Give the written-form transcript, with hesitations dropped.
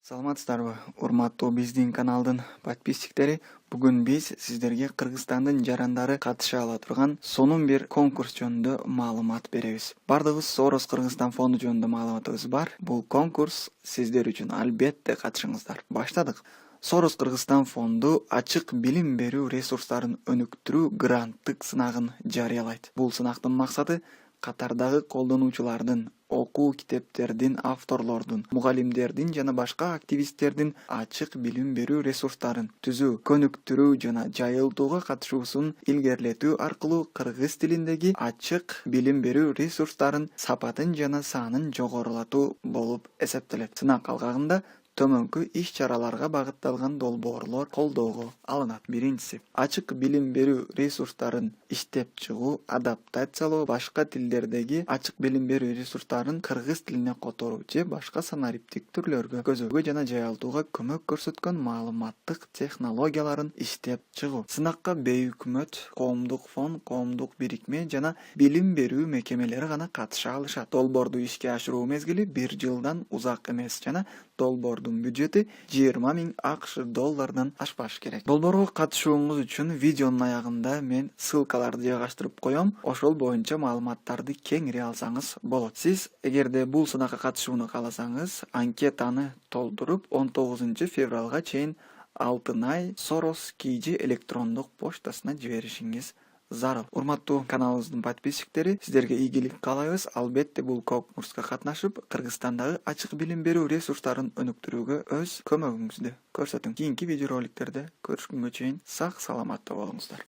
Саламатсыздарбы, урматтуу биздин каналдын подписчиктери. Бүгүн биз сиздерге Кыргызстандын жарандары катыша ала турган сонун бир конкурс жөнүндө маалымат беребиз. Бардыгыбыз Сорос Кыргызстан фонду жөнүндө маалыматыбыз бар. Бул конкурс сиздер үчүн, албетте катышыңыздар. Баштадык. Сорос Кыргызстан фонду ачык билим берүү ресурстарын өнүктүрүү гранттык сынагын жарыялайт. Бул сынактын максаты катардагы колдонуучулардын, окуу китептердин авторлордун, мугалимдердин жана башка активисттердин ачык билим берүү ресурстарын түзүү, көнүктүрүү жана жайылтууга катышуусун илгерилетүү аркылуу кыргыз тилиндеги ачык билим берүү ресурстарын сапатын жана санын жогорулатуу болуп эсептелет. Сынак алгагында төмөнкү иш-чараларга багытталган долбоорлор колдоого алынат. Биринчиси, ачык билим берүү ресурстарын иштеп чыгуу, адаптациялоо, башка тилдердеги ачык билим берүү ресурстарын кыргыз тилине которуу же башка санариптик түрлөргө көзөмгө жана жайылтууга көмөк көрсөткөн маалыматтык технологияларын иштеп чыгуу. Сынакка бейөкмөт, коомдук фонд, коомдук бирикме жана билим берүү мекемелери гана катыша алышат. Долбоорду ишке ашыруу мезгили 1 жылдан узак эмес жана долбоордун бюджети 20 000 АКШ доллардан ашпаш керек. Долбоорго катышууңуз үчүн видеонун аягында мен ссылкаларды жайгаштырып коем. Ошол боюнча маалыматтарды кеңири алсаңыз болот. Сиз эгерде бул сынакка катышууну кааласаңыз, анкетаны толтуруп 19 февралга чейин Алтынай Сорос KG электрондук поштасына жиберишиңиз зарыл. Урматтуу каналыбыздын подписчиктери, сиздерге ийгилик каалайбыз. Албетте бул конкурска катнашып, Кыргызстандагы ачык билим берүү ресурстарын өнүктүрүүгө өз көмөгүңүздү көрсөтүң. Кийинки видеороликтерде көрүшкөнгө чейин сак саламатта болуңуздар.